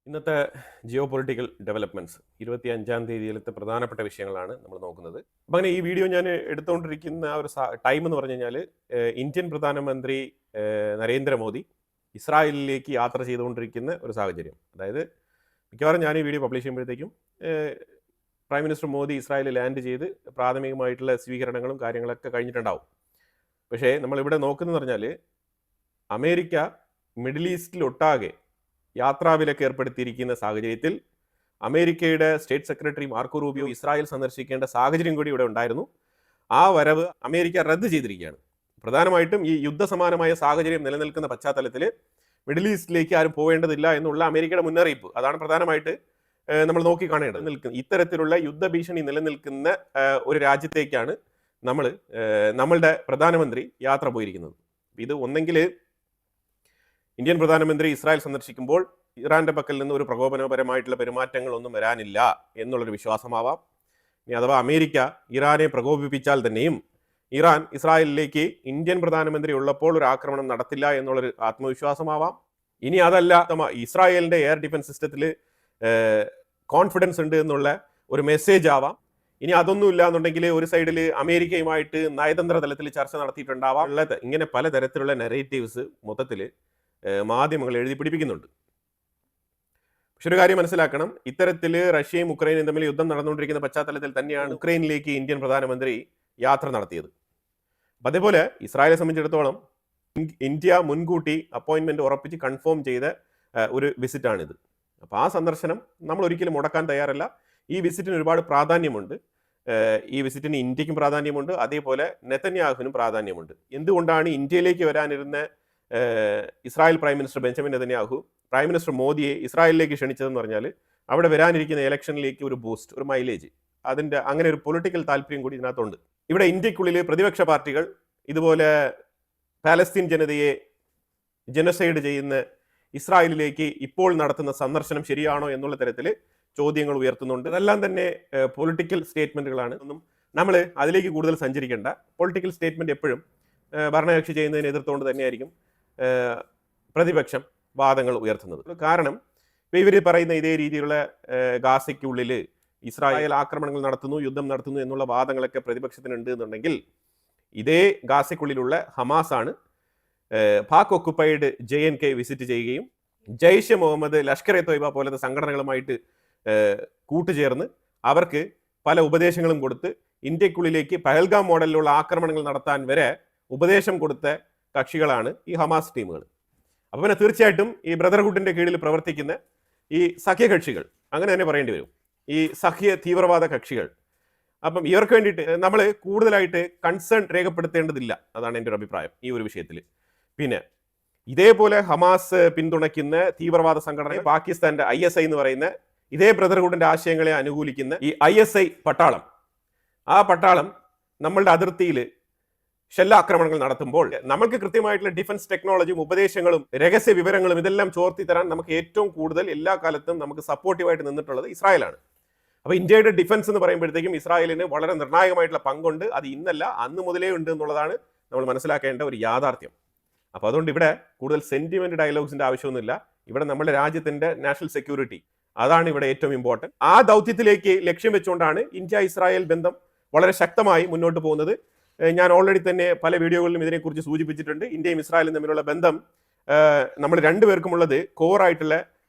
ഇന്നത്തെ geo political developments 25-ാം തീയതിയിലത്തെ പ്രധാനപ്പെട്ട വിഷയങ്ങളാണ് നമ്മൾ നോക്കുന്നത്. അപ്പം അങ്ങനെ ഈ വീഡിയോ ഞാൻ എടുത്തുകൊണ്ടിരിക്കുന്ന ആ ഒരു ടൈം എന്ന് പറഞ്ഞു കഴിഞ്ഞാൽ ഇന്ത്യൻ പ്രധാനമന്ത്രി നരേന്ദ്രമോദി ഇസ്രായേലിലേക്ക് യാത്ര ചെയ്തുകൊണ്ടിരിക്കുന്ന ഒരു സാഹചര്യം. അതായത് മിക്കവാറും ഞാൻ ഈ വീഡിയോ പബ്ലിഷ് ചെയ്യുമ്പോഴത്തേക്കും പ്രൈം മിനിസ്റ്റർ മോദി ഇസ്രായേലിൽ ലാൻഡ് ചെയ്ത് പ്രാഥമികമായിട്ടുള്ള സ്വീകരണങ്ങളും കാര്യങ്ങളൊക്കെ കഴിഞ്ഞിട്ടുണ്ടാവും. പക്ഷേ നമ്മളിവിടെ നോക്കുന്നതെന്ന് പറഞ്ഞാൽ അമേരിക്ക മിഡിൽ ഈസ്റ്റിലൊട്ടാകെ യാത്രാവിലക്ക് ഏർപ്പെടുത്തിയിരിക്കുന്ന സാഹചര്യത്തിൽ അമേരിക്കയുടെ state secretary Marco Rubio Israel സന്ദർശിക്കേണ്ട സാഹചര്യം കൂടി ഇവിടെ ഉണ്ടായിരുന്നു. ആ വരവ് അമേരിക്ക റദ്ദ് ചെയ്തിരിക്കുകയാണ്. പ്രധാനമായിട്ടും ഈ യുദ്ധസമാനമായ സാഹചര്യം നിലനിൽക്കുന്ന പശ്ചാത്തലത്തിൽ മിഡിൽ ഈസ്റ്റിലേക്ക് ആരും പോവേണ്ടതില്ല എന്നുള്ള അമേരിക്കയുടെ മുന്നറിയിപ്പ്, അതാണ് പ്രധാനമായിട്ട് നമ്മൾ നോക്കി കാണേണ്ടത്. ഇത്തരത്തിലുള്ള യുദ്ധഭീഷണി നിലനിൽക്കുന്ന ഒരു രാജ്യത്തേക്കാണ് നമ്മളുടെ പ്രധാനമന്ത്രി യാത്ര പോയിരിക്കുന്നത്. ഇത് ഒന്നെങ്കിൽ ഇന്ത്യൻ പ്രധാനമന്ത്രി ഇസ്രായേൽ സന്ദർശിക്കുമ്പോൾ ഇറാന്റെ പക്കൽ നിന്ന് ഒരു പ്രകോപനപരമായിട്ടുള്ള പെരുമാറ്റങ്ങളൊന്നും വരാനില്ല എന്നുള്ളൊരു വിശ്വാസമാവാം. ഇനി അഥവാ അമേരിക്ക ഇറാനെ പ്രകോപിപ്പിച്ചാൽ തന്നെയും ഇറാൻ ഇസ്രായേലിലേക്ക് ഇന്ത്യൻ പ്രധാനമന്ത്രി ഉള്ളപ്പോൾ ഒരു ആക്രമണം നടത്തില്ല എന്നുള്ളൊരു ആത്മവിശ്വാസമാവാം. ഇനി അതല്ല, ഇസ്രായേലിന്റെ എയർ ഡിഫൻസ് സിസ്റ്റത്തിൽ കോൺഫിഡൻസ് ഉണ്ട് എന്നുള്ള ഒരു മെസ്സേജ് ആവാം. ഇനി അതൊന്നും ഇല്ല എന്നുണ്ടെങ്കിൽ ഒരു സൈഡിൽ അമേരിക്കയുമായിട്ട് നയതന്ത്ര തലത്തിൽ ചർച്ച നടത്തിയിട്ടുണ്ടാവാം. ഇങ്ങനെ പലതരത്തിലുള്ള നെറേറ്റീവ്സ് മൊത്തത്തിൽ മാധ്യമങ്ങൾ എഴുതി പിടിപ്പിക്കുന്നുണ്ട്. പക്ഷെ ഒരു കാര്യം മനസ്സിലാക്കണം, ഇത്തരത്തിൽ റഷ്യയും ഉക്രൈനും തമ്മിൽ യുദ്ധം നടന്നുകൊണ്ടിരിക്കുന്ന പശ്ചാത്തലത്തിൽ തന്നെയാണ് ഉക്രൈനിലേക്ക് ഇന്ത്യൻ പ്രധാനമന്ത്രി യാത്ര നടത്തിയത്. അപ്പം അതേപോലെ ഇസ്രായേലിനെ സംബന്ധിച്ചിടത്തോളം ഇന്ത്യ മുൻകൂട്ടി അപ്പോയിൻമെന്റ് ഉറപ്പിച്ച് കൺഫേം ചെയ്ത ഒരു വിസിറ്റാണിത്. അപ്പോൾ ആ സന്ദർശനം നമ്മൾ ഒരിക്കലും മുടക്കാൻ തയ്യാറല്ല. ഈ വിസിറ്റിന് ഒരുപാട് പ്രാധാന്യമുണ്ട്. ഈ വിസിറ്റിന് ഇന്ത്യക്കും പ്രാധാന്യമുണ്ട്, അതേപോലെ നെതന്യാഹുവിനും പ്രാധാന്യമുണ്ട്. എന്തുകൊണ്ടാണ് ഇന്ത്യയിലേക്ക് വരാനിരുന്ന Israel prime minister Benjamin Netanyahu prime minister മോദിയെ ഇസ്രായേലിലേക്ക് ക്ഷണിച്ചതെന്ന് പറഞ്ഞാൽ അവിടെ വരാനിരിക്കുന്ന ഇലക്ഷനിലേക്ക് ഒരു ബൂസ്റ്റ്, ഒരു മൈലേജ്, അതിൻ്റെ അങ്ങനെ ഒരു പൊളിറ്റിക്കൽ താല്പര്യം കൂടി ഇതിനകത്തുണ്ട്. ഇവിടെ ഇന്ത്യക്കുള്ളിൽ പ്രതിപക്ഷ പാർട്ടികൾ ഇതുപോലെ പാലസ്തീൻ ജനതയെ ജനസൈഡ് ചെയ്യുന്ന ഇസ്രായേലിലേക്ക് ഇപ്പോൾ നടത്തുന്ന സന്ദർശനം ശരിയാണോ എന്നുള്ള തരത്തിൽ ചോദ്യങ്ങൾ ഉയർത്തുന്നുണ്ട്. അതെല്ലാം തന്നെ പൊളിറ്റിക്കൽ സ്റ്റേറ്റ്മെന്റുകളാണ്. ഒന്നും നമ്മൾ അതിലേക്ക് കൂടുതൽ സഞ്ചരിക്കേണ്ട. പൊളിറ്റിക്കൽ സ്റ്റേറ്റ്മെന്റ് എപ്പോഴും ഭരണകക്ഷി ചെയ്യുന്നതിനെ എതിർത്തുകൊണ്ട് തന്നെയായിരിക്കും പ്രതിപക്ഷം വാദങ്ങൾ ഉയർത്തുന്നത്. കാരണം ഇപ്പോൾ ഇവർ പറയുന്ന ഇതേ രീതിയിലുള്ള ഗാസയ്ക്കുള്ളിൽ ഇസ്രായേൽ ആക്രമണങ്ങൾ നടത്തുന്നു, യുദ്ധം നടത്തുന്നു എന്നുള്ള വാദങ്ങളൊക്കെ പ്രതിപക്ഷത്തിനുണ്ട് എന്നുണ്ടെങ്കിൽ, ഇതേ ഗാസയ്ക്കുള്ളിലുള്ള ഹമാസാണ് പാക് ഒക്കുപ്പൈഡ് JNK വിസിറ്റ് ചെയ്യുകയും ജയ്ഷെ മുഹമ്മദ്, ലഷ്കർ എ തൊയ്ബ പോലത്തെ സംഘടനകളുമായിട്ട് കൂട്ടുചേർന്ന് അവർക്ക് പല ഉപദേശങ്ങളും കൊടുത്ത് ഇന്ത്യക്കുള്ളിലേക്ക് പഹൽഗാം മോഡലിലുള്ള ആക്രമണങ്ങൾ നടത്താൻ വരെ ഉപദേശം കൊടുത്ത കക്ഷികളാണ് ഈ ഹമാസ് ടീമുകൾ. അപ്പം പിന്നെ തീർച്ചയായിട്ടും ഈ ബ്രദർഹുഡിന്റെ കീഴിൽ പ്രവർത്തിക്കുന്ന ഈ സഖ്യകക്ഷികൾ, അങ്ങനെ തന്നെ പറയേണ്ടി വരും, ഈ സഖ്യ തീവ്രവാദ കക്ഷികൾ, അപ്പം ഇവർക്ക് വേണ്ടിയിട്ട് നമ്മൾ കൂടുതലായിട്ട് കൺസേൺ രേഖപ്പെടുത്തേണ്ടതില്ല. അതാണ് എൻ്റെ ഒരു അഭിപ്രായം ഈ ഒരു വിഷയത്തിൽ. പിന്നെ ഇതേപോലെ ഹമാസ് പിന്തുണയ്ക്കുന്ന തീവ്രവാദ സംഘടന പാകിസ്ഥാന്റെ ISI എന്ന് പറയുന്ന ഇതേ ബ്രദർഹുഡിന്റെ ആശയങ്ങളെ അനുകൂലിക്കുന്ന ഈ ISI പട്ടാളം, ആ പട്ടാളം നമ്മളുടെ അതിർത്തിയിൽ ഷെല്ലാക്രമണങ്ങൾ നടത്തുമ്പോൾ നമുക്ക് കൃത്യമായിട്ടുള്ള ഡിഫൻസ് ടെക്നോളജിയും ഉപദേശങ്ങളും രഹസ്യ വിവരങ്ങളും ഇതെല്ലാം ചോർത്തി തരാൻ നമുക്ക് ഏറ്റവും കൂടുതൽ എല്ലാ കാലത്തും നമുക്ക് സപ്പോർട്ടീവായിട്ട് നിന്നിട്ടുള്ളത് ഇസ്രായേലാണ്. അപ്പോൾ ഇന്ത്യയുടെ ഡിഫൻസ് എന്ന് പറയുമ്പോഴത്തേക്കും ഇസ്രായേലിന് വളരെ നിർണായകമായിട്ടുള്ള പങ്കുണ്ട്. അത് ഇന്നല്ല, അന്ന് മുതലേ ഉണ്ട് എന്നുള്ളതാണ് നമ്മൾ മനസ്സിലാക്കേണ്ട ഒരു യാഥാർത്ഥ്യം. അപ്പോൾ അതുകൊണ്ട് ഇവിടെ കൂടുതൽ സെന്റിമെന്റ് ഡയലോഗ്സിന്റെ ആവശ്യമൊന്നുമില്ല. ഇവിടെ നമ്മുടെ രാജ്യത്തിന്റെ നാഷണൽ സെക്യൂരിറ്റി, അതാണ് ഇവിടെ ഏറ്റവും ഇമ്പോർട്ടൻറ്റ്. ആ ദൗത്യത്തിലേക്ക് ലക്ഷ്യം വെച്ചുകൊണ്ടാണ് ഇന്ത്യ ഇസ്രായേൽ ബന്ധം വളരെ ശക്തമായി മുന്നോട്ട് പോകുന്നത്. ഞാൻ ഓൾറെഡി തന്നെ പല വീഡിയോകളിലും ഇതിനെക്കുറിച്ച് സൂചിപ്പിച്ചിട്ടുണ്ട്. ഇന്ത്യയും ഇസ്രായേലും തമ്മിലുള്ള ബന്ധം നമ്മൾ രണ്ടുപേർക്കുമുള്ളത് കോറായിട്ടുള്ള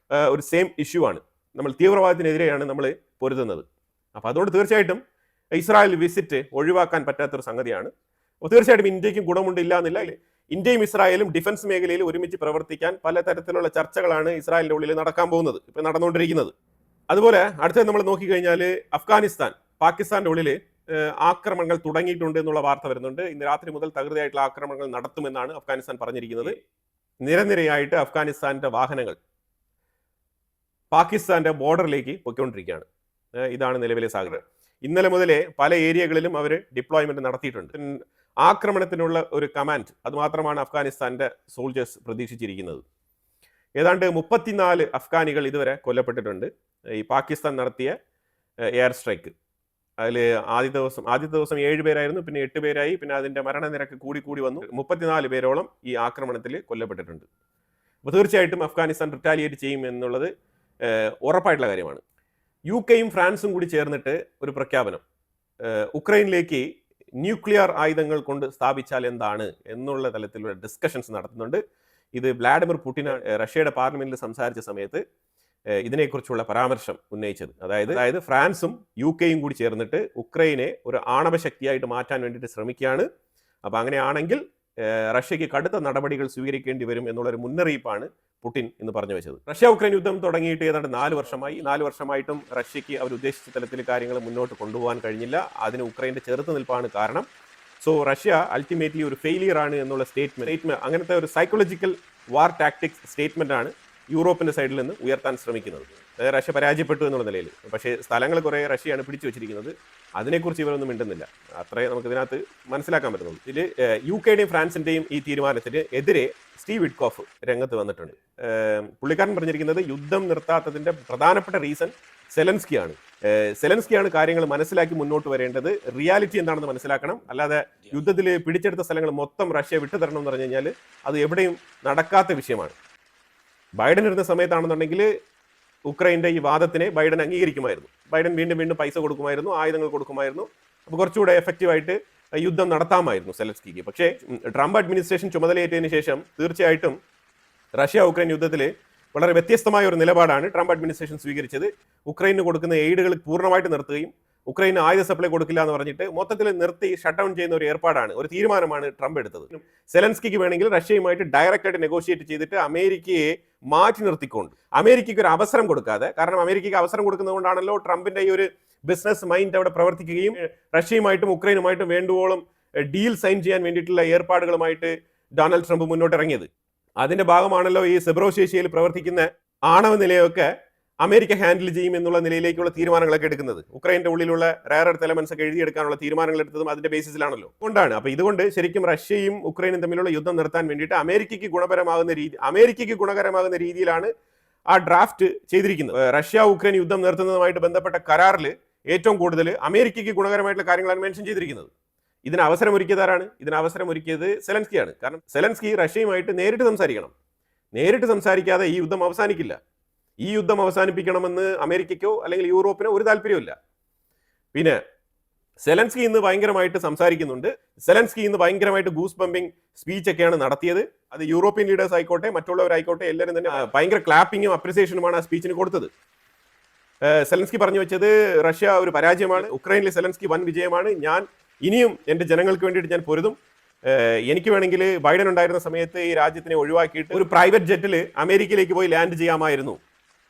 ഒരു സെയിം ഇഷ്യൂ ആണ്. നമ്മൾ തീവ്രവാദത്തിനെതിരെയാണ് നമ്മൾ പൊരുതുന്നത്. അപ്പോൾ അതുകൊണ്ട് തീർച്ചയായിട്ടും ഇസ്രായേൽ വിസിറ്റ് ഒഴിവാക്കാൻ പറ്റാത്തൊരു സംഗതിയാണ്. അപ്പോൾ തീർച്ചയായിട്ടും ഇന്ത്യക്കും ഗുണമുണ്ടില്ല എന്നില്ല. ഇന്ത്യയും ഇസ്രായേലും ഡിഫൻസ് മേഖലയിൽ ഒരുമിച്ച് പ്രവർത്തിക്കാൻ പലതരത്തിലുള്ള ചർച്ചകളാണ് ഇസ്രായേലിന്റെ ഉള്ളിൽ നടക്കാൻ പോകുന്നത്, ഇപ്പം നടന്നുകൊണ്ടിരിക്കുന്നത്. അതുപോലെ അടുത്തത് നമ്മൾ നോക്കിക്കഴിഞ്ഞാൽ അഫ്ഗാനിസ്ഥാൻ, പാകിസ്ഥാന്റെ ഉള്ളിൽ ആക്രമണങ്ങൾ തുടങ്ങിയിട്ടുണ്ട് എന്നുള്ള വാർത്ത വരുന്നുണ്ട്. ഇന്ന് രാത്രി മുതൽ തകൃതിയായിട്ടുള്ള ആക്രമണങ്ങൾ നടത്തുമെന്നാണ് അഫ്ഗാനിസ്ഥാൻ പറഞ്ഞിരിക്കുന്നത്. നിരനിരയായിട്ട് അഫ്ഗാനിസ്ഥാന്റെ വാഹനങ്ങൾ പാകിസ്ഥാന്റെ ബോർഡറിലേക്ക് പൊയ്ക്കൊണ്ടിരിക്കുകയാണ്. ഇതാണ് നിലവിലെ സാഹചര്യം. ഇന്നലെ മുതലേ പല ഏരിയകളിലും അവർ ഡിപ്ലോയ്മെന്റ് നടത്തിയിട്ടുണ്ട്. ആക്രമണത്തിനുള്ള ഒരു കമാൻഡ് അതുമാത്രമാണ് അഫ്ഗാനിസ്ഥാന്റെ സോൾജേഴ്സ് പ്രതീക്ഷിച്ചിരിക്കുന്നത്. ഏതാണ്ട് 34 അഫ്ഗാനികൾ ഇതുവരെ കൊല്ലപ്പെട്ടിട്ടുണ്ട് ഈ പാകിസ്ഥാൻ നടത്തിയ എയർ സ്ട്രൈക്ക്. അതിൽ ആദ്യത്തെ ദിവസം 7 പേരായിരുന്നു, പിന്നെ 8 പേരായി, പിന്നെ അതിൻ്റെ മരണനിരക്ക് കൂടി വന്നു. 34 പേരോളം ഈ ആക്രമണത്തിൽ കൊല്ലപ്പെട്ടിട്ടുണ്ട്. അപ്പോൾ തീർച്ചയായിട്ടും അഫ്ഗാനിസ്ഥാൻ റിറ്റാലിയേറ്റ് ചെയ്യും എന്നുള്ളത് ഉറപ്പായിട്ടുള്ള കാര്യമാണ്. UK-യും ഫ്രാൻസും കൂടി ചേർന്നിട്ട് ഒരു പ്രഖ്യാപനം ഉക്രൈനിലേക്ക് ന്യൂക്ലിയർ ആയുധങ്ങൾ കൊണ്ട് സ്ഥാപിച്ചാൽ എന്താണ് എന്നുള്ള തലത്തിലുള്ള ഡിസ്കഷൻസ് നടത്തുന്നുണ്ട്. ഇത് വ്ളാഡിമിർ പുടിൻ റഷ്യയുടെ പാർലമെന്റിൽ സംസാരിച്ച സമയത്ത് ഇതിനെക്കുറിച്ചുള്ള പരാമർശം ഉന്നയിച്ചത്. അതായത് ഫ്രാൻസും UK-യും കൂടി ചേർന്നിട്ട് ഉക്രൈനെ ഒരു ആണവശക്തിയായിട്ട് മാറ്റാൻ വേണ്ടിയിട്ട് ശ്രമിക്കുകയാണ്. അപ്പോൾ അങ്ങനെയാണെങ്കിൽ റഷ്യയ്ക്ക് കടുത്ത നടപടികൾ സ്വീകരിക്കേണ്ടി വരും എന്നുള്ളൊരു മുന്നറിയിപ്പാണ് പുടിൻ എന്ന് പറഞ്ഞു വെച്ചത്. റഷ്യ ഉക്രൈൻ യുദ്ധം തുടങ്ങിയിട്ട് ഏതാണ്ട് 4 വർഷമായി. 4 വർഷമായിട്ടും റഷ്യയ്ക്ക് അവർ ഉദ്ദേശിച്ച തലത്തിൽ കാര്യങ്ങൾ മുന്നോട്ട് കൊണ്ടുപോകാൻ കഴിഞ്ഞില്ല. അതിന് ഉക്രൈൻ്റെ ചെറുത്ത് നിൽപ്പാണ് കാരണം. സോ റഷ്യ അൾട്ടിമേറ്റ്ലി ഒരു ഫെയിലിയർ ആണ് എന്നുള്ള സ്റ്റേറ്റ്മെന്റ് അങ്ങനത്തെ ഒരു സൈക്കോളജിക്കൽ വാർ ടാക്ടിക്സ് സ്റ്റേറ്റ്മെന്റ് ആണ് യൂറോപ്പിന്റെ സൈഡിൽ നിന്ന് ഉയർത്താൻ ശ്രമിക്കുന്നത്. റഷ്യ പരാജയപ്പെട്ടു എന്നുള്ള നിലയിൽ. പക്ഷേ സ്ഥലങ്ങൾ കുറേ റഷ്യയാണ് പിടിച്ചു വെച്ചിരിക്കുന്നത്. അതിനെക്കുറിച്ച് ഇവരൊന്നും മിണ്ടുന്നില്ല. അത്രേ നമുക്ക് ഇതിനകത്ത് മനസ്സിലാക്കാൻ പറ്റുന്നുള്ളൂ. ഇതിൽ UK-യുടെയും ഫ്രാൻസിന്റെയും ഈ തീരുമാനത്തിന് എതിരെ സ്റ്റീവ് വിറ്റ്കോഫ് രംഗത്ത് വന്നിട്ടുണ്ട്. പുള്ളിക്കാരൻ പറഞ്ഞിരിക്കുന്നത് യുദ്ധം നിർത്താത്തതിന്റെ പ്രധാനപ്പെട്ട റീസൺ സെലൻസ്കിയാണ് കാര്യങ്ങൾ മനസ്സിലാക്കി മുന്നോട്ട് വരേണ്ടത്. റിയാലിറ്റി എന്താണെന്ന് മനസ്സിലാക്കണം. അല്ലാതെ യുദ്ധത്തിൽ പിടിച്ചെടുത്ത സ്ഥലങ്ങൾ മൊത്തം റഷ്യ വിട്ടുതരണം എന്ന് പറഞ്ഞു കഴിഞ്ഞാൽ അത് എവിടെയും നടക്കാത്ത വിഷയമാണ്. ബൈഡൻ ഇരുന്ന സമയത്താണെന്നുണ്ടെങ്കിൽ ഉക്രൈൻ്റെ ഈ വാദത്തിനെ ബൈഡൻ അംഗീകരിക്കുമായിരുന്നു. ബൈഡൻ വീണ്ടും പൈസ കൊടുക്കുമായിരുന്നു, ആയുധങ്ങൾ കൊടുക്കുമായിരുന്നു. അപ്പോൾ കുറച്ചുകൂടെ എഫക്റ്റീവായിട്ട് യുദ്ധം നടത്താമായിരുന്നു സെലൻസ്കിക്ക്. പക്ഷേ ട്രംപ് അഡ്മിനിസ്ട്രേഷൻ ചുമതലയേറ്റതിന് ശേഷം തീർച്ചയായിട്ടും റഷ്യ ഉക്രൈൻ യുദ്ധത്തിൽ വളരെ വ്യത്യസ്തമായ ഒരു നിലപാടാണ് ട്രംപ് അഡ്മിനിസ്ട്രേഷൻ സ്വീകരിച്ചത്. ഉക്രൈന് കൊടുക്കുന്ന എയ്ഡുകൾ പൂർണ്ണമായിട്ട് നിർത്തുകയും ഉക്രൈന് ആയുധ സപ്ലൈ കൊടുക്കില്ല എന്ന് പറഞ്ഞിട്ട് മൊത്തത്തിൽ നിർത്തി ഷട്ട് ഡൗൺ ചെയ്യുന്ന ഒരു ഏർപ്പാടാണ്, ഒരു തീരുമാനമാണ് ട്രംപ് എടുത്തത്. സെലൻസ്കിക്ക് വേണമെങ്കിൽ റഷ്യയുമായിട്ട് ഡയറക്റ്റായിട്ട് നെഗോഷിയേറ്റ് ചെയ്തിട്ട് അമേരിക്കയെ മാറ്റി നിർത്തിക്കൊണ്ട് അമേരിക്കയ്ക്ക് ഒരു അവസരം കൊടുക്കാതെ, കാരണം അമേരിക്കയ്ക്ക് അവസരം കൊടുക്കുന്നതുകൊണ്ടാണല്ലോ ട്രംപിന്റെ ഈ ഒരു ബിസിനസ് മൈൻഡ് അവിടെ പ്രവർത്തിക്കുകയും റഷ്യയുമായിട്ടും ഉക്രൈനുമായിട്ടും വേണ്ടുവോളം ഡീൽ സൈൻ ചെയ്യാൻ വേണ്ടിയിട്ടുള്ള ഏർപ്പാടുകളുമായിട്ട് ഡൊണാൾഡ് ട്രംപ് മുന്നോട്ടിറങ്ങിയത്. അതിന്റെ ഭാഗമാണല്ലോ ഈ സെബ്രോശേഷ്യയിൽ പ്രവർത്തിക്കുന്ന ആണവ നിലയൊക്കെ അമേരിക്ക ഹാൻഡിൽ ചെയ്യും എന്നുള്ള നിലയിലേക്കുള്ള തീരുമാനങ്ങളൊക്കെ എടുക്കുന്നത്. ഉക്രൈൻ്റെ ഉള്ളിലുള്ള റയർ എർത്ത് എലമെന്റ്സ് ഒക്കെ എഴുതിയെടുക്കാനുള്ള തീരുമാനങ്ങൾ എടുത്തതും അതിന്റെ ബേസിസിലാണല്ലോ. അതുകൊണ്ടാണ് അപ്പോൾ ഇതുകൊണ്ട് ശരിക്കും റഷ്യയും ഉക്രൈനും തമ്മിലുള്ള യുദ്ധം നിർത്താൻ വേണ്ടിയിട്ട് അമേരിക്കയ്ക്ക് ഗുണകരമാകുന്ന രീതിയിലാണ് ആ ഡ്രാഫ്റ്റ് ചെയ്തിരിക്കുന്നത്. റഷ്യ ഉക്രൈൻ യുദ്ധം നിർത്തുന്നതുമായിട്ട് ബന്ധപ്പെട്ട കരാറിൽ ഏറ്റവും കൂടുതൽ അമേരിക്കയ്ക്ക് ഗുണകരമായിട്ടുള്ള കാര്യങ്ങളാണ് മെൻഷൻ ചെയ്തിരിക്കുന്നത്. ഇതിന് അവസരമൊരുക്കിയതാരാണ്? ഇതിന് അവസരമൊരുക്കിയത് സെലൻസ്കിയാണ്. കാരണം സെലൻസ്കി റഷ്യയുമായിട്ട് നേരിട്ട് സംസാരിക്കണം. നേരിട്ട് സംസാരിക്കാതെ ഈ യുദ്ധം അവസാനിക്കില്ല. ഈ യുദ്ധം അവസാനിപ്പിക്കണമെന്ന് അമേരിക്കയ്ക്കോ അല്ലെങ്കിൽ യൂറോപ്പിനോ ഒരു താല്പര്യമില്ല. പിന്നെ സെലൻസ്കി ഇന്ന് ഭയങ്കരമായിട്ട് സംസാരിക്കുന്നുണ്ട്. സെലൻസ്കി ഇന്ന് ഭയങ്കരമായിട്ട് ഗൂസ് ബമ്പിങ് സ്പീച്ച് ഒക്കെയാണ് നടത്തിയത്. അത് യൂറോപ്യൻ ലീഡേഴ്സ് ആയിക്കോട്ടെ മറ്റുള്ളവരായിക്കോട്ടെ എല്ലാവരും തന്നെ ഭയങ്കര ക്ലാപ്പിങ്ങും അപ്രിസിയേഷനുമാണ് ആ സ്പീച്ചിന് കൊടുത്തത്. സെലൻസ്കി പറഞ്ഞു വെച്ചത് റഷ്യ ഒരു പരാജയമാണ്, ഉക്രൈനിലെ സെലൻസ്കി വൻ വിജയമാണ്, ഞാൻ ഇനിയും എൻ്റെ ജനങ്ങൾക്ക് വേണ്ടിയിട്ട് ഞാൻ പൊരുതും, എനിക്ക് വേണമെങ്കിൽ ബൈഡൻ ഉണ്ടായിരുന്ന സമയത്ത് ഈ രാജ്യത്തിനെ ഒഴിവാക്കിയിട്ട് ഒരു പ്രൈവറ്റ് ജെറ്റിൽ അമേരിക്കയിലേക്ക് പോയി ലാൻഡ് ചെയ്യാമായിരുന്നു.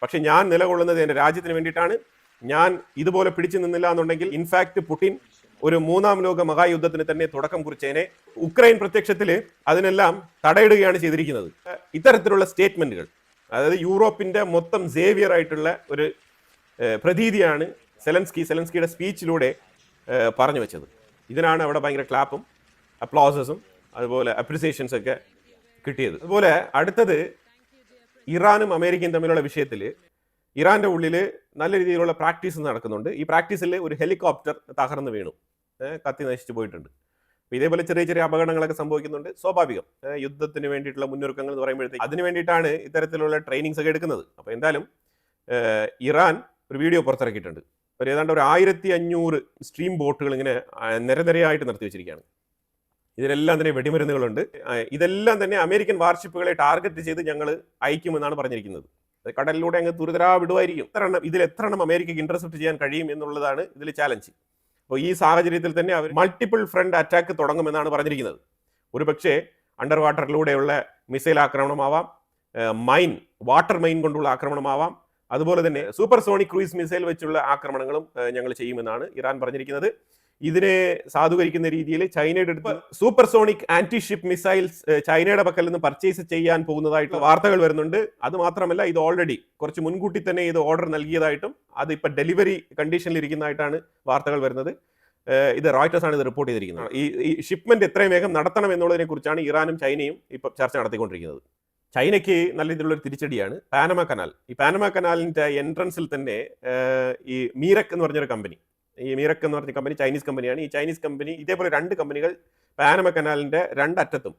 പക്ഷെ ഞാൻ നിലകൊള്ളുന്നത് എൻ്റെ രാജ്യത്തിന് വേണ്ടിയിട്ടാണ്. ഞാൻ ഇതുപോലെ പിടിച്ചു നിന്നില്ല എന്നുണ്ടെങ്കിൽ ഇൻഫാക്ട് പുടിൻ ഒരു 3ാം ലോക മഹായുദ്ധത്തിന് തന്നെ തുടക്കം കുറിച്ചേനെ. ഉക്രൈൻ പ്രത്യക്ഷത്തിൽ അതിനെല്ലാം തടയിടുകയാണ് ചെയ്തിരിക്കുന്നത്. ഇത്തരത്തിലുള്ള സ്റ്റേറ്റ്മെന്റുകൾ, അതായത് യൂറോപ്പിന്റെ മൊത്തം സേവിയർ ആയിട്ടുള്ള ഒരു പ്രതീതിയാണ് സെലൻസ്കിയുടെ സ്പീച്ചിലൂടെ പറഞ്ഞു വെച്ചത്. ഇതിനാണ് അവിടെ ഭയങ്കര ക്ലാപ്പും അപ്ലോസസും അതുപോലെ അപ്രിസിയേഷൻസ് ഒക്കെ കിട്ടിയത്. അതുപോലെ അടുത്തത് ഇറാനും അമേരിക്കയും തമ്മിലുള്ള വിഷയത്തിൽ ഇറാന്റെ ഉള്ളിൽ നല്ല രീതിയിലുള്ള പ്രാക്ടീസ് നടക്കുന്നുണ്ട്. ഈ പ്രാക്ടീസിൽ ഒരു ഹെലികോപ്റ്റർ തകർന്നു വീണു, കത്തി നശിച്ചു പോയിട്ടുണ്ട്. അപ്പോൾ ഇതേപോലെ ചെറിയ ചെറിയ അപകടങ്ങളൊക്കെ സംഭവിക്കുന്നുണ്ട്. സ്വാഭാവികം, യുദ്ധത്തിന് വേണ്ടിയിട്ടുള്ള മുന്നൊരുക്കങ്ങൾ എന്ന് പറയുമ്പോഴത്തേക്ക് അതിന് വേണ്ടിയിട്ടാണ് ഇത്തരത്തിലുള്ള ട്രെയിനിങ്സ് ഒക്കെ എടുക്കുന്നത്. അപ്പോൾ എന്തായാലും ഇറാൻ ഒരു വീഡിയോ പുറത്തിറക്കിയിട്ടുണ്ട്. ഏതാണ്ട് ഒരു 1500 സ്ട്രീം ബോട്ടുകൾ ഇങ്ങനെ നിരനിരയായിട്ട് നിർത്തി വെച്ചിരിക്കുകയാണ്. ഇതിലെല്ലാം തന്നെ വെടിമരുന്നുകളുണ്ട്. ഇതെല്ലാം തന്നെ അമേരിക്കൻ വാർഷിപ്പുകളെ ടാർഗറ്റ് ചെയ്ത് ഞങ്ങൾ അയക്കുമെന്നാണ് പറഞ്ഞിരിക്കുന്നത്. കടലിലൂടെ അങ്ങ് തുരിതരാ വിടുമായിരിക്കും. ഇതിൽ എത്ര എണ്ണം അമേരിക്കയ്ക്ക് ഇന്റർസെപ്റ്റ് ചെയ്യാൻ കഴിയും എന്നുള്ളതാണ് ഇതിൽ ചാലഞ്ച്. അപ്പോൾ ഈ സാഹചര്യത്തിൽ തന്നെ അവർ മൾട്ടിപ്പിൾ ഫ്രണ്ട് അറ്റാക്ക് തുടങ്ങുമെന്നാണ് പറഞ്ഞിരിക്കുന്നത്. ഒരു പക്ഷേ അണ്ടർ വാട്ടറിലൂടെയുള്ള മിസൈൽ ആക്രമണമാവാം, വാട്ടർ മൈൻ കൊണ്ടുള്ള ആക്രമണമാവാം, അതുപോലെ തന്നെ സൂപ്പർ സോണിക് ക്രൂയിസ് മിസൈൽ വെച്ചുള്ള ആക്രമണങ്ങളും ഞങ്ങൾ ചെയ്യുമെന്നാണ് ഇറാൻ പറഞ്ഞിരിക്കുന്നത്. ഇതിനെ സാധൂകരിക്കുന്ന രീതിയിൽ ചൈനയുടെ അടുത്ത് supersonic anti ship missiles ചൈനയുടെ പക്കൽ നിന്ന് പർച്ചേസ് ചെയ്യാൻ പോകുന്നതായിട്ട് വാർത്തകൾ വരുന്നുണ്ട്. അത് മാത്രമല്ല, ഇത് ഓൾറെഡി കുറച്ച് മുൻകൂട്ടി തന്നെ ഇത് ഓർഡർ നൽകിയതായിട്ടും അത് ഇപ്പൊ ഡെലിവറി കണ്ടീഷനിൽ ഇരിക്കുന്നതായിട്ടാണ് വാർത്തകൾ വരുന്നത്. ഇത് റോയിട്ടേഴ്സ് ആണ് ഇത് റിപ്പോർട്ട് ചെയ്തിരിക്കുന്നത്. ഈ ഷിപ്മെന്റ് എത്രയും വേഗം നടത്തണം എന്നുള്ളതിനെ കുറിച്ചാണ് ഇറാനും ചൈനയും ഇപ്പൊ ചർച്ച നടത്തിക്കൊണ്ടിരിക്കുന്നത്. ചൈനയ്ക്ക് നല്ല രീതിയിലുള്ളൊരു തിരിച്ചടിയാണ് പാനമ കനാൽ. ഈ പാനമ കനാലിന്റെ എൻട്രൻസിൽ തന്നെ ഈ മീറക് എന്ന് പറഞ്ഞൊരു കമ്പനി, ഈ മീറക് എന്ന് പറഞ്ഞ കമ്പനി ചൈനീസ് കമ്പനിയാണ്. ഈ ചൈനീസ് കമ്പനി ഇതേപോലെ 2 കമ്പനികൾ പാനമ കനാലിന്റെ 2 അറ്റത്തും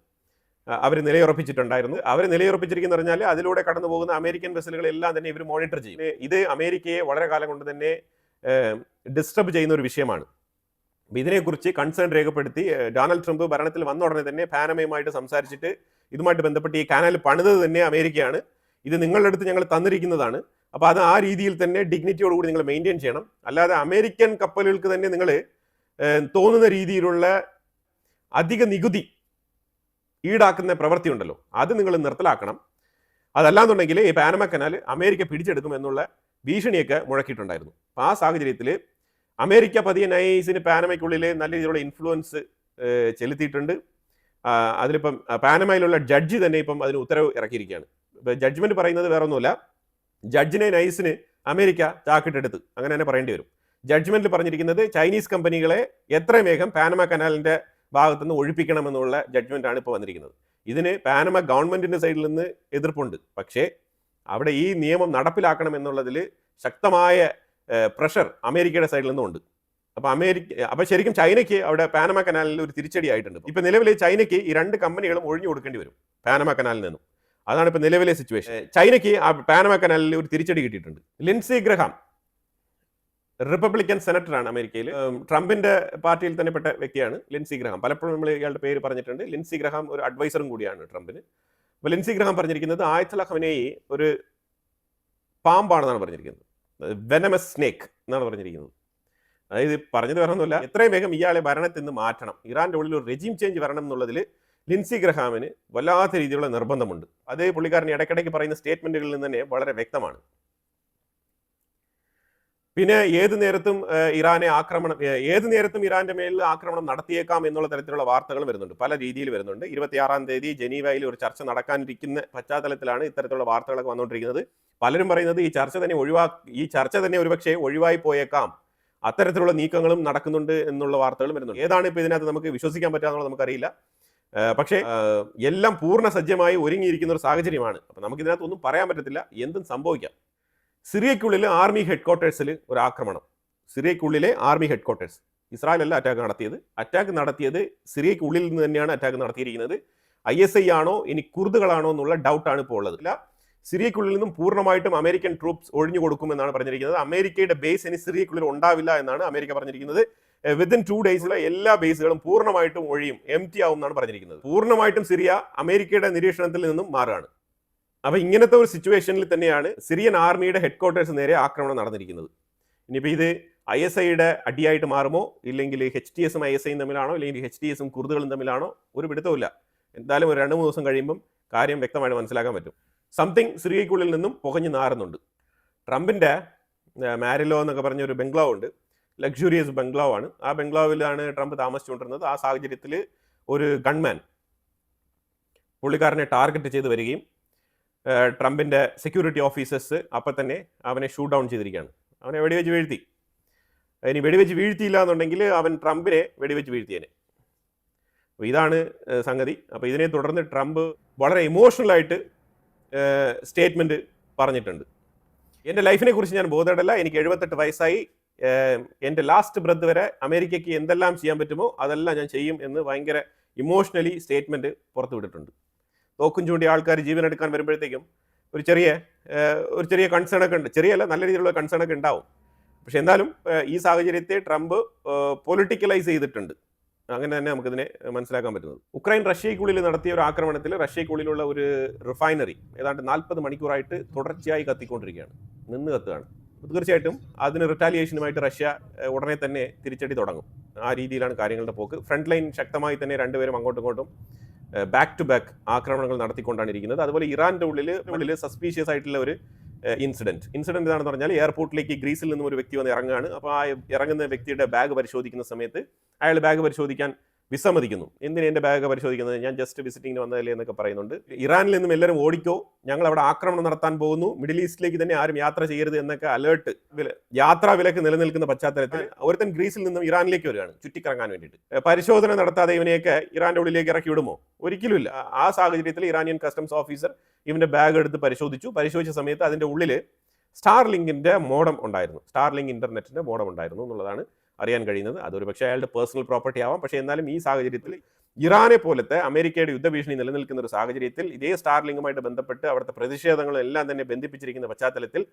അവർ നിലയുറപ്പിച്ചിട്ടുണ്ടായിരുന്നു. അവർ നിലയുറപ്പിച്ചിരിക്കുന്ന പറഞ്ഞാൽ അതിലൂടെ കടന്നു പോകുന്ന അമേരിക്കൻ വെസലുകളെല്ലാം തന്നെ ഇവർ മോണിറ്റർ ചെയ്യും. ഇത് അമേരിക്കയെ വളരെ കാലം കൊണ്ട് തന്നെ ഡിസ്റ്റർബ് ചെയ്യുന്ന ഒരു വിഷയമാണ്. ഇതിനെക്കുറിച്ച് കൺസേൺ രേഖപ്പെടുത്തി ഡൊണാൾഡ് ട്രംപ് ഭരണത്തിൽ വന്ന ഉടനെ തന്നെ പാനമയുമായിട്ട് സംസാരിച്ചിട്ട് ഇതുമായിട്ട് ബന്ധപ്പെട്ട് ഈ കനാൽ പണിതത് തന്നെ അമേരിക്കയാണ്, ഇത് നിങ്ങളുടെ അടുത്ത് ഞങ്ങൾ തന്നിരിക്കുന്നതാണ്, അപ്പോൾ അത് ആ രീതിയിൽ തന്നെ ഡിഗ്നിറ്റിയോടുകൂടി നിങ്ങൾ മെയിൻറ്റെയിൻ ചെയ്യണം. അല്ലാതെ അമേരിക്കൻ കപ്പലുകൾക്ക് തന്നെ നിങ്ങൾ തോന്നുന്ന രീതിയിലുള്ള അധിക നികുതി ഈടാക്കുന്ന പ്രവൃത്തി ഉണ്ടല്ലോ, അത് നിങ്ങൾ നിർത്തലാക്കണം. അതല്ലാന്നുണ്ടെങ്കിൽ ഈ പാനമ കനാൽ അമേരിക്ക പിടിച്ചെടുക്കും എന്നുള്ള ഭീഷണിയൊക്കെ മുഴക്കിയിട്ടുണ്ടായിരുന്നു. അപ്പോൾ ആ സാഹചര്യത്തിൽ അമേരിക്ക പതിയെ നൈസിന് പാനമയ്ക്കുള്ളിൽ നല്ല രീതിയിലുള്ള ഇൻഫ്ലുവൻസ് ചെലുത്തിയിട്ടുണ്ട്. അതിലിപ്പം പാനമയിലുള്ള ജഡ്ജി തന്നെ ഇപ്പം അതിന് ഉത്തരവ് ഇറക്കിയിരിക്കുകയാണ്. ജഡ്ജ്മെന്റ് പറയുന്നത് വേറെ ഒന്നുമില്ല, ജഡ്ജിനെ നൈസിന് അമേരിക്ക ചാക്കിട്ടെടുത്ത്, അങ്ങനെ തന്നെ പറയേണ്ടി വരും. ജഡ്ജ്മെന്റിൽ പറഞ്ഞിരിക്കുന്നത് ചൈനീസ് കമ്പനികളെ എത്രയും വേഗം പാനമ കനാലിന്റെ ഭാഗത്തുനിന്ന് ഒഴിപ്പിക്കണമെന്നുള്ള ജഡ്ജ്മെന്റ് ആണ് ഇപ്പോൾ വന്നിരിക്കുന്നത്. ഇതിന് പാനമ ഗവൺമെന്റിന്റെ സൈഡിൽ നിന്ന് എതിർപ്പുണ്ട്. പക്ഷേ അവിടെ ഈ നിയമം നടപ്പിലാക്കണം എന്നുള്ളതിൽ ശക്തമായ പ്രഷർ അമേരിക്കയുടെ സൈഡിൽ നിന്നും ഉണ്ട്. അപ്പൊ ശരിക്കും ചൈനയ്ക്ക് അവിടെ പാനമ കനാലിൽ ഒരു തിരിച്ചടി ആയിട്ടുണ്ട്. ഇപ്പൊ നിലവിൽ ചൈനയ്ക്ക് ഈ 2 കമ്പനികളും ഒഴിഞ്ഞു കൊടുക്കേണ്ടി വരും പാനമ കനാലിൽ നിന്നും. അതാണ് ഇപ്പൊ നിലവിലെ സിറ്റുവേഷൻ. ചൈനയ്ക്ക് ആ പാനമ കനാലിൽ ഒരു തിരിച്ചടി കിട്ടിയിട്ടുണ്ട്. ലിൻസി ഗ്രഹാം റിപ്പബ്ലിക്കൻ സെനറ്ററാണ് അമേരിക്കയിൽ. ട്രംപിന്റെ പാർട്ടിയിൽ തന്നെ പെട്ട വ്യക്തിയാണ് ലിൻസി ഗ്രഹാം. പലപ്പോഴും നമ്മൾ ഇയാളുടെ പേര് പറഞ്ഞിട്ടുണ്ട്. ലിൻസി ഗ്രഹാം ഒരു അഡ്വൈസറും കൂടിയാണ് ട്രംപിന്. അപ്പോൾ ലിൻസി ഗ്രഹാം പറഞ്ഞിരിക്കുന്നത് ആയത്തുള്ള ഖമനേയി ഒരു പാമ്പാണെന്നാണ് പറഞ്ഞിരിക്കുന്നത്, വെനമസ് സ്നേക്ക് എന്നാണ് പറഞ്ഞിരിക്കുന്നത്. അതായത് പറഞ്ഞത് വേണമെന്നില്ല, എത്രയും വേഗം ഇയാളെ ഭരണത്തിൽ നിന്ന് മാറ്റണം, ഇറാന്റെ ഉള്ളിൽ ഒരു റെജീം ചേഞ്ച് വരണം എന്നുള്ളതിൽ ലിൻസി ഗ്രഹാമിന് വല്ലാത്ത രീതിയിലുള്ള നിർബന്ധമുണ്ട്. അത് പുള്ളിക്കാരൻ ഇടയ്ക്കിടയ്ക്ക് പറയുന്ന സ്റ്റേറ്റ്മെന്റുകളിൽ നിന്ന് തന്നെ വളരെ വ്യക്തമാണ്. പിന്നെ ഏത് നേരത്തും ഇറാന്റെ മേലിൽ ആക്രമണം നടത്തിയേക്കാം എന്നുള്ള തരത്തിലുള്ള വാർത്തകൾ വരുന്നുണ്ട്, പല രീതിയിൽ വരുന്നുണ്ട്. 26-ാം തീയതി ജനീവയിൽ ഒരു ചർച്ച നടക്കാനിരിക്കുന്ന പശ്ചാത്തലത്തിലാണ് ഇത്തരത്തിലുള്ള വാർത്തകളൊക്കെ വന്നുകൊണ്ടിരിക്കുന്നത്. പലരും പറയുന്നത് ഈ ചർച്ച തന്നെ ഒരുപക്ഷെ ഒഴിവായി പോയേക്കാം, അത്തരത്തിലുള്ള നീക്കങ്ങളും നടക്കുന്നുണ്ട് എന്നുള്ള വാർത്തകളും വരുന്നുണ്ട്. ഏതാണ് ഇപ്പോൾ ഇതിനകത്ത് നമുക്ക് വിശ്വസിക്കാൻ പറ്റാന്നുള്ളത് നമുക്കറിയില്ല. പക്ഷേ എല്ലാം പൂർണ്ണ സജ്ജമായി ഒരുങ്ങിയിരിക്കുന്ന ഒരു സാഹചര്യമാണ്. അപ്പം നമുക്ക് ഇതിനകത്ത് ഒന്നും പറയാൻ പറ്റത്തില്ല, എന്തും സംഭവിക്കാം. സിറിയയ്ക്കുള്ളിൽ ആർമി ഹെഡ്ക്വാർട്ടേഴ്സിൽ ഒരു ആക്രമണം. സിറിയയ്ക്കുള്ളിലെ ആർമി ഹെഡ്ക്വാർട്ടേഴ്സ്, ഇസ്രായേലല്ല അറ്റാക്ക് നടത്തിയത് സിറിയയ്ക്കുള്ളിൽ നിന്ന് തന്നെയാണ് അറ്റാക്ക് നടത്തിയിരിക്കുന്നത്. ISI ആണോ ഇനി കുർദുകളാണോ എന്നുള്ള ഡൗട്ടാണ് ഇപ്പോൾ ഉള്ളത്. സിറിയയ്ക്കുള്ളിൽ നിന്നും പൂർണ്ണമായിട്ടും അമേരിക്കൻ ട്രൂപ്സ് ഒഴിഞ്ഞു കൊടുക്കുമെന്നാണ് പറഞ്ഞിരിക്കുന്നത്. അമേരിക്കയുടെ ബേസ് ഇനി സിറിയയ്ക്കുള്ളിൽ ഉണ്ടാവില്ല എന്നാണ് അമേരിക്ക പറഞ്ഞിരിക്കുന്നത്. വിത്തിൻ 2 ഡേയ്സിലെ എല്ലാ ബേസുകളും പൂർണ്ണമായിട്ടും ഒഴിയും, എംറ്റി ആവും എന്നാണ് പറഞ്ഞിരിക്കുന്നത്. പൂർണ്ണമായിട്ടും സിറിയ അമേരിക്കയുടെ നിരീക്ഷണത്തിൽ നിന്നും മാറുകയാണ്. അപ്പൊ ഇങ്ങനത്തെ ഒരു സിറ്റുവേഷനിൽ തന്നെയാണ് സിറിയൻ ആർമിയുടെ ഹെഡ്ക്വാർട്ടേഴ്സ് നേരെ ആക്രമണം നടന്നിരിക്കുന്നത്. ഇനിയിപ്പോൾ ഇത് ISIയുടെ അടിയായിട്ട് മാറുമോ, ഇല്ലെങ്കിൽ HTSും ISIയും തമ്മിലാണോ, ഇല്ലെങ്കിൽ HTSും കുർദുകളും തമ്മിലാണോ, ഒരു പിടുത്തമില്ല. എന്തായാലും ഒരു 2-3 ദിവസം കഴിയുമ്പം കാര്യം വ്യക്തമായിട്ട് മനസ്സിലാക്കാൻ പറ്റും. സംതിങ് സിറിയയ്ക്കുള്ളിൽ നിന്നും പുകഞ്ഞു നാറുന്നുണ്ട്. ട്രംപിന്റെ മാരിലോ എന്നൊക്കെ പറഞ്ഞ ഒരു ബംഗ്ലാവ് ഉണ്ട്, ലക്ഷറിയസ് ബംഗ്ലാവ് ആണ്. ആ ബംഗ്ലാവിലാണ് ട്രംപ് താമസിച്ചുകൊണ്ടിരുന്നത്. ആ സാഹചര്യത്തിൽ ഒരു ഗൺമാൻ പുള്ളിക്കാരനെ ടാർഗറ്റ് ചെയ്ത് വരികയും ട്രംപിന്റെ സെക്യൂരിറ്റി ഓഫീസേഴ്സ് അപ്പം തന്നെ അവനെ ഷൂട്ട് ഡൗൺ ചെയ്തിരിക്കുകയാണ്. അവനെ വെടിവെച്ച് വീഴ്ത്തി. ഇനി വെടിവെച്ച് വീഴ്ത്തിയില്ല എന്നുണ്ടെങ്കിൽ അവൻ ട്രംപിനെ വെടിവെച്ച് വീഴ്ത്തിയേനെ. അപ്പോൾ ഇതാണ് സംഗതി. അപ്പോൾ ഇതിനെ തുടർന്ന് ട്രംപ് വളരെ ഇമോഷണലായിട്ട് സ്റ്റേറ്റ്മെന്റ് പറഞ്ഞിട്ടുണ്ട്. എൻ്റെ ലൈഫിനെ കുറിച്ച് ഞാൻ ബോധേടല്ല, എനിക്ക് 78 വയസ്സായി, എൻ്റെ ലാസ്റ്റ് ബ്രെത്ത് വരെ അമേരിക്കയ്ക്ക് എന്തെല്ലാം ചെയ്യാൻ പറ്റുമോ അതെല്ലാം ഞാൻ ചെയ്യും എന്ന് ഭയങ്കര ഇമോഷണലി സ്റ്റേറ്റ്മെന്റ് പുറത്തുവിട്ടിട്ടുണ്ട്. തോക്കും ചൂണ്ടി ആൾക്കാർ ജീവനെടുക്കാൻ വരുമ്പോഴത്തേക്കും ഒരു ചെറിയ കൺസേൺ ഒക്കെ ഉണ്ട്, ചെറിയല്ല നല്ല രീതിയിലുള്ള കൺസേൺ ഒക്കെ ഉണ്ടാവും. പക്ഷെ എന്നാലും ഈ സാഹചര്യത്തെ ട്രംപ് പൊളിറ്റിക്കലൈസ് ചെയ്തിട്ടുണ്ട്, അങ്ങനെ തന്നെ നമുക്കിതിനെ മനസ്സിലാക്കാൻ പറ്റുന്നത്. ഉക്രൈൻ റഷ്യയ്ക്കുള്ളിൽ നടത്തിയ ഒരു ആക്രമണത്തിൽ റഷ്യയ്ക്കുള്ളിലുള്ള ഒരു റിഫൈനറി ഏതാണ്ട് 40 മണിക്കൂറായിട്ട് തുടർച്ചയായി കത്തിക്കൊണ്ടിരിക്കുകയാണ്, നിന്ന് കത്തുകയാണ്. തീർച്ചയായിട്ടും അതിന് റിറ്റാലിയേഷനുമായിട്ട് റഷ്യ ഉടനെ തന്നെ തിരിച്ചടി തുടങ്ങും. ആ രീതിയിലാണ് കാര്യങ്ങളുടെ പോക്ക്. ഫ്രണ്ട് ലൈൻ ശക്തമായി തന്നെ രണ്ടുപേരും അങ്ങോട്ടും ഇങ്ങോട്ടും ബാക്ക് ടു ബാക്ക് ആക്രമണങ്ങൾ നടത്തിക്കൊണ്ടാണ് ഇരിക്കുന്നത്. അതുപോലെ ഇറാന്റെ ഉള്ളിൽ സസ്പീഷ്യസ് ആയിട്ടുള്ള ഒരു ഇൻസിഡന്റ് എന്താണെന്ന് പറഞ്ഞാൽ, എയർപോർട്ടിലേക്ക് ഗ്രീസിൽ നിന്നും ഒരു വ്യക്തി വന്ന് ഇറങ്ങുകയാണ്. അപ്പോൾ ആ ഇറങ്ങുന്ന വ്യക്തിയുടെ ബാഗ് പരിശോധിക്കുന്ന സമയത്ത് അയാൾ ബാഗ് പരിശോധിക്കാൻ വിസമ്മതിക്കുന്നു. എന്തിനാ എൻ്റെ ബാഗ് പരിശോധിക്കുന്നത്, ഞാൻ ജസ്റ്റ് വിസിറ്റിങ്ങിന് വന്നതല്ലേ എന്നൊക്കെ പറയുന്നുണ്ട്. ഇറാനിൽ നിന്നും എല്ലാവരും ഓടിക്കോ, ഞങ്ങൾ അവിടെ ആക്രമണം നടത്താൻ പോകുന്നു, മിഡിൽ ഈസ്റ്റിലേക്ക് തന്നെ ആരും യാത്ര ചെയ്യരുത് എന്നൊക്കെ അലേർട്ട്, യാത്രാ വിലക്ക് നിലനിൽക്കുന്ന പശ്ചാത്തലത്തിൽ ഒരുത്തൻ ഗ്രീസിൽ നിന്നും ഇറാനിലേക്ക് വരികയാണ് ചുറ്റിക്കറങ്ങാൻ വേണ്ടിയിട്ട്. പരിശോധന നടത്താതെ ഇവനെയൊക്കെ ഇറാന്റെ ഉള്ളിലേക്ക് ഇറക്കി വിടുമോ? ഒരിക്കലുമില്ല. ആ സാഹചര്യത്തിൽ ഇറാനിയൻ കസ്റ്റംസ് ഓഫീസർ ഇവന്റെ ബാഗ് എടുത്ത് പരിശോധിച്ച സമയത്ത് അതിന്റെ ഉള്ളിൽ സ്റ്റാർലിങ്കിന്റെ മോഡം ഉണ്ടായിരുന്നു, സ്റ്റാർലിങ്ക് ഇന്റർനെറ്റിന്റെ മോഡം ഉണ്ടായിരുന്നു എന്നുള്ളതാണ് അറിയാൻ കഴിയുന്നത്. അതൊരു പക്ഷേ അയാളുടെ പേഴ്സണൽ പ്രോപ്പർട്ടി ആവാം. പക്ഷേ എന്നാലും ഈ സാഹചര്യത്തിൽ ഇറാനെ പോലത്തെ അമേരിക്കയുടെ യുദ്ധഭീഷണി നിലനിൽക്കുന്ന ഒരു സാഹചര്യത്തിൽ ഇതേ സ്റ്റാർലിങ്കുമായിട്ട് ബന്ധപ്പെട്ട് അവിടുത്തെ പ്രതിഷേധങ്ങളും എല്ലാം തന്നെ ബന്ധിപ്പിച്ചിരിക്കുന്ന പശ്ചാത്തലത്തിൽ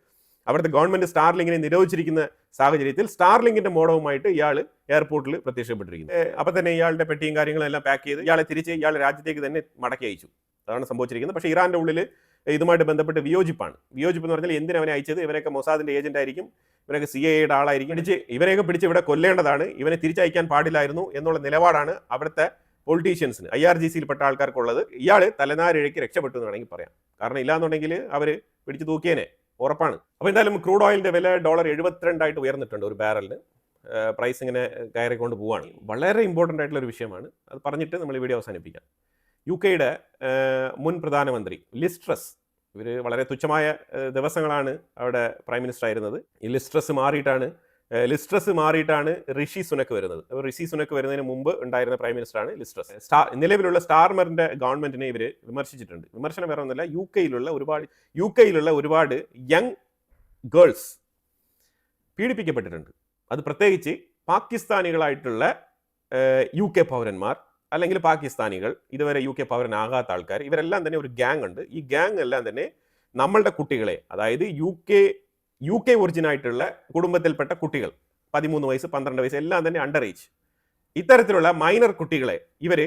അവിടുത്തെ ഗവൺമെന്റ് സ്റ്റാർലിങ്ങിനെ നിരോധിച്ചിരിക്കുന്ന സാഹചര്യത്തിൽ സ്റ്റാർലിങ്ങിന്റെ മോഡവുമായിട്ട് ഇയാൾ എയർപോർട്ടിൽ പ്രത്യക്ഷപ്പെട്ടിരിക്കുന്നു. അപ്പോൾ തന്നെ ഇയാളുടെ പെട്ടിയും കാര്യങ്ങളും എല്ലാം പാക്ക് ചെയ്ത് ഇയാളെ തിരിച്ച് ഇയാളുടെ രാജ്യത്തേക്ക് തന്നെ മടക്കി അയച്ചു. അതാണ് സംഭവിച്ചിരിക്കുന്നത്. പക്ഷേ ഇറാന്റെ ഉള്ളിൽ ഇതുമായിട്ട് ബന്ധപ്പെട്ട് വിയോജിപ്പാണ്. വിയോജിപ്പ് എന്ന് പറഞ്ഞാൽ എന്തിനവനെ അയച്ചത്? ഇവനൊക്കെ മൊസാദിന്റെ ഏജന്റ് ആയിരിക്കും, ഇവനൊക്കെ CIAയുടെ ആളായിരിക്കും, ഇവരെയൊക്കെ പിടിച്ച് ഇവിടെ കൊല്ലേണ്ടതാണ്, ഇവനെ തിരിച്ചയക്കാൻ പാടില്ലായിരുന്നു എന്നുള്ള നിലപാടാണ് അവിടുത്തെ പൊളിറ്റീഷ്യൻസിന്, IRGCയിൽപ്പെട്ട ആൾക്കാർക്കുള്ളത്. ഇയാൾ തലനാരിഴയ്ക്ക് രക്ഷപ്പെട്ടു എന്ന് വേണമെങ്കിൽ പറയാം. കാരണം ഇല്ലാന്നുണ്ടെങ്കിൽ അവർ പിടിച്ചു തൂക്കിയേനെ, ഉറപ്പാണ്. അപ്പോൾ എന്തായാലും ക്രൂഡ് ഓയിലിന്റെ വില $72 ഉയർന്നിട്ടുണ്ട് ഒരു ബാരലിന്. പ്രൈസ് ഇങ്ങനെ കയറിക്കൊണ്ട് പോവുകയാണ്. വളരെ ഇമ്പോർട്ടൻ്റ് ആയിട്ടുള്ള ഒരു വിഷയമാണ്. അത് പറഞ്ഞിട്ട് നമ്മൾ ഈ വീഡിയോ അവസാനിപ്പിക്കാം. UK-യുടെ മുൻ പ്രധാനമന്ത്രി ലിസ്ട്രസ്, ഇവർ വളരെ തുച്ഛമായ ദിവസങ്ങളാണ് അവിടെ പ്രൈം മിനിസ്റ്റർ ആയിരുന്നത്. ഈ ലിസ്ട്രസ് മാറിയിട്ടാണ് ഋഷി സുനക് വരുന്നത്. ഋഷി സുനക് വരുന്നതിന് മുമ്പ് ഉണ്ടായിരുന്ന പ്രൈം മിനിസ്റ്ററാണ് ലിസ്ട്രസ്. നിലവിലുള്ള സ്റ്റാർമറിന്റെ ഗവൺമെന്റിനെ ഇവർ വിമർശിച്ചിട്ടുണ്ട്. വിമർശനം വേറെ ഒന്നുമില്ല, യുകെയിലുള്ള ഒരുപാട് യങ് ഗേൾസ് പീഡിപ്പിക്കപ്പെട്ടിട്ടുണ്ട്. അത് പ്രത്യേകിച്ച് പാകിസ്ഥാനികളായിട്ടുള്ള UK പൗരന്മാർ അല്ലെങ്കിൽ പാകിസ്ഥാനികൾ, ഇതുവരെ UK പൗരനാകാത്ത ആൾക്കാർ, ഇവരെല്ലാം തന്നെ ഒരു ഗ്യാങ് ഉണ്ട്. ഈ ഗ്യാങ് എല്ലാം തന്നെ നമ്മളുടെ കുട്ടികളെ, അതായത് UK ഒറിജിൻ ആയിട്ടുള്ള കുടുംബത്തിൽപ്പെട്ട കുട്ടികൾ, 13 വയസ്സ് 12 വയസ്സ് എല്ലാം തന്നെ അണ്ടർ ഏജ്, ഇത്തരത്തിലുള്ള മൈനർ കുട്ടികളെ ഇവർ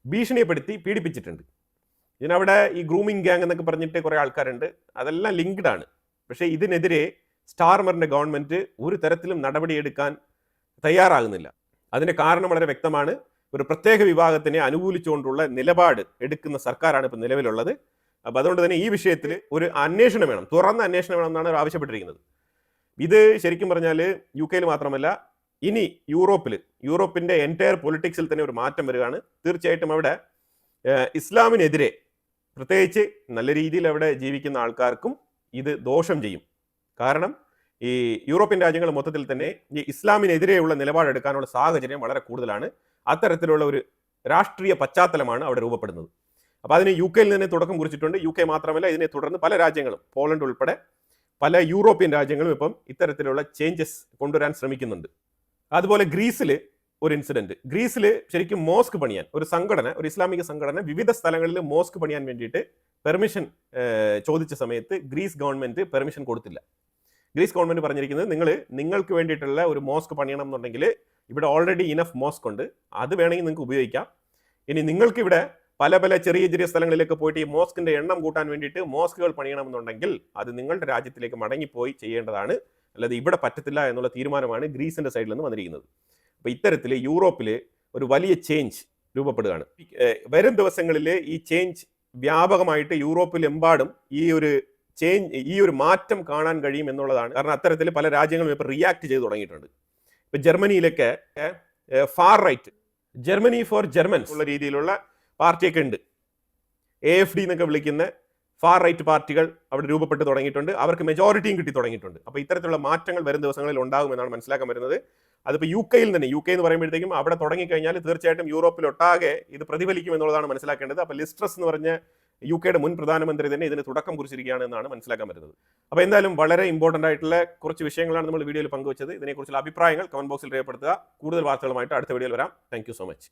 ഭീഷണിപ്പെടുത്തി പീഡിപ്പിച്ചിട്ടുണ്ട്. ഇതിനവിടെ ഈ ഗ്രൂമിംഗ് ഗ്യാങ് എന്നൊക്കെ പറഞ്ഞിട്ട് കുറേ ആൾക്കാരുണ്ട്, അതെല്ലാം ലിങ്ക്ഡ് ആണ്. പക്ഷേ ഇതിനെതിരെ സ്റ്റാർമറിന്റെ ഗവൺമെന്റ് ഒരു തരത്തിലും നടപടിയെടുക്കാൻ തയ്യാറാകുന്നില്ല. അതിന്റെ കാരണം വളരെ വ്യക്തമാണ്. ഒരു പ്രത്യേക വിഭാഗത്തിനെ അനുകൂലിച്ചുകൊണ്ടുള്ള നിലപാട് എടുക്കുന്ന സർക്കാരാണ് ഇപ്പോൾ നിലവിലുള്ളത്. അപ്പോൾ അതുകൊണ്ട് തന്നെ ഈ വിഷയത്തിൽ ഒരു അന്വേഷണം വേണം, തുറന്ന അന്വേഷണം വേണം എന്നാണ് അവർ ആവശ്യപ്പെട്ടിരിക്കുന്നത്. ഇത് ശരിക്കും പറഞ്ഞാൽ UK-യിൽ മാത്രമല്ല, ഇനി യൂറോപ്പിന്റെ എൻറ്റയർ പൊളിറ്റിക്സിൽ തന്നെ ഒരു മാറ്റം വരികയാണ്. തീർച്ചയായിട്ടും അവിടെ ഇസ്ലാമിനെതിരെ, പ്രത്യേകിച്ച് നല്ല രീതിയിൽ അവിടെ ജീവിക്കുന്ന ആൾക്കാർക്കും ഇത് ദോഷം ചെയ്യും. കാരണം ഈ യൂറോപ്യൻ രാജ്യങ്ങൾ മൊത്തത്തിൽ തന്നെ ഈ ഇസ്ലാമിനെതിരെയുള്ള നിലപാടെടുക്കാനുള്ള സാഹചര്യം വളരെ കൂടുതലാണ്. അത്തരത്തിലുള്ള ഒരു രാഷ്ട്രീയ പശ്ചാത്തലമാണ് അവിടെ രൂപപ്പെടുന്നത്. അപ്പോൾ അതിന് UK-യിൽ നിന്ന് തുടക്കം കുറിച്ചിട്ടുണ്ട്. UK മാത്രമല്ല, ഇതിനെ തുടർന്ന് പല രാജ്യങ്ങളും, പോളണ്ട് ഉൾപ്പെടെ പല യൂറോപ്യൻ രാജ്യങ്ങളും ഇപ്പം ഇത്തരത്തിലുള്ള ചേഞ്ചസ് കൊണ്ടുവരാൻ ശ്രമിക്കുന്നുണ്ട്. അതുപോലെ ഗ്രീസിൽ ഒരു ഇൻസിഡന്റ്, ഗ്രീസിൽ ശരിക്കും മോസ്ക് പണിയാൻ ഒരു ഇസ്ലാമിക സംഘടന വിവിധ സ്ഥലങ്ങളിൽ മോസ്ക് പണിയാൻ വേണ്ടിയിട്ട് പെർമിഷൻ ചോദിച്ച സമയത്ത് ഗ്രീസ് ഗവൺമെന്റ് പെർമിഷൻ കൊടുത്തില്ല. ഗ്രീസ് ഗവൺമെന്റ് പറഞ്ഞിരിക്കുന്നത്, നിങ്ങൾക്ക് വേണ്ടിയിട്ടുള്ള ഒരു മോസ്ക് പണിയണം എന്നുണ്ടെങ്കിൽ ഇവിടെ ഓൾറെഡി ഇനഫ് മോസ്ക് ഉണ്ട്, അത് വേണമെങ്കിൽ നിങ്ങൾക്ക് ഉപയോഗിക്കാം. ഇനി നിങ്ങൾക്ക് ഇവിടെ പല ചെറിയ സ്ഥലങ്ങളിലേക്ക് പോയിട്ട് ഈ മോസ്കിന്റെ എണ്ണം കൂട്ടാൻ വേണ്ടിയിട്ട് മോസ്കുകൾ പണിയണമെന്നുണ്ടെങ്കിൽ അത് നിങ്ങളുടെ രാജ്യത്തിലേക്ക് മടങ്ങിപ്പോയി ചെയ്യേണ്ടതാണ്, അല്ലാതെ ഇവിടെ പറ്റത്തില്ല എന്നുള്ള തീരുമാനമാണ് ഗ്രീസിന്റെ സൈഡിൽ നിന്ന് വന്നിരിക്കുന്നത്. അപ്പോൾ ഇത്തരത്തിൽ യൂറോപ്പിൽ ഒരു വലിയ ചേഞ്ച് രൂപപ്പെടുകയാണ്. വരും ദിവസങ്ങളിൽ ഈ ചേഞ്ച് വ്യാപകമായിട്ട് യൂറോപ്പിലെമ്പാടും ഈ ഒരു മാറ്റം കാണാൻ കഴിയും എന്നുള്ളതാണ്. കാരണം അത്തരത്തിൽ പല രാജ്യങ്ങളും ഇപ്പോൾ റിയാക്ട് ചെയ്ത് തുടങ്ങിയിട്ടുണ്ട്. ഇപ്പം ജർമ്മനിയിലൊക്കെ far right, Germany for Germans ഉള്ള രീതിയിലുള്ള പാർട്ടിയൊക്കെ ഉണ്ട്. AFD എന്നൊക്കെ വിളിക്കുന്ന ഫാർ റൈറ്റ് പാർട്ടികൾ അവിടെ രൂപപ്പെട്ട് തുടങ്ങിയിട്ടുണ്ട്. അവർക്ക് മെജോറിറ്റിയും കിട്ടി തുടങ്ങിയിട്ടുണ്ട്. അപ്പോൾ ഇത്തരത്തിലുള്ള മാറ്റങ്ങൾ വരും ദിവസങ്ങളിൽ ഉണ്ടാകുമെന്നാണ് മനസ്സിലാക്കാൻ വരുന്നത്. അതിപ്പോൾ UK-യിൽ തന്നെ, UK എന്ന് പറയുമ്പോഴത്തേക്കും അവിടെ തുടങ്ങിക്കഴിഞ്ഞാൽ തീർച്ചയായിട്ടും യൂറോപ്പിലൊട്ടാകെ ഇത് പ്രതിഫലിക്കും എന്നുള്ളതാണ് മനസ്സിലാക്കേണ്ടത്. അപ്പോൾ ലിസ്ട്രസ് എന്ന് പറഞ്ഞ UK-യുടെ മുൻ പ്രധാനമന്ത്രി തന്നെ ഇതിന് തുടക്കം കുറിച്ചിരിക്കുകയാണ് എന്നാണ് മനസ്സിലാക്കാൻ വരുന്നത്. അപ്പോൾ എന്തായാലും വളരെ ഇമ്പോർട്ടൻ്റ് ആയിട്ടുള്ള കുറച്ച് വിഷയങ്ങളാണ് നമ്മൾ വീഡിയോയിൽ പങ്കുവച്ചത്. ഇതിനെക്കുറിച്ചുള്ള അഭിപ്രായങ്ങൾ കമന്റ് ബോക്സിൽ രേഖപ്പെടുത്തുക. കൂടുതൽ വാർത്തകളുമായിട്ട് അടുത്ത വീഡിയോയിൽ വരാം. Thank you so much.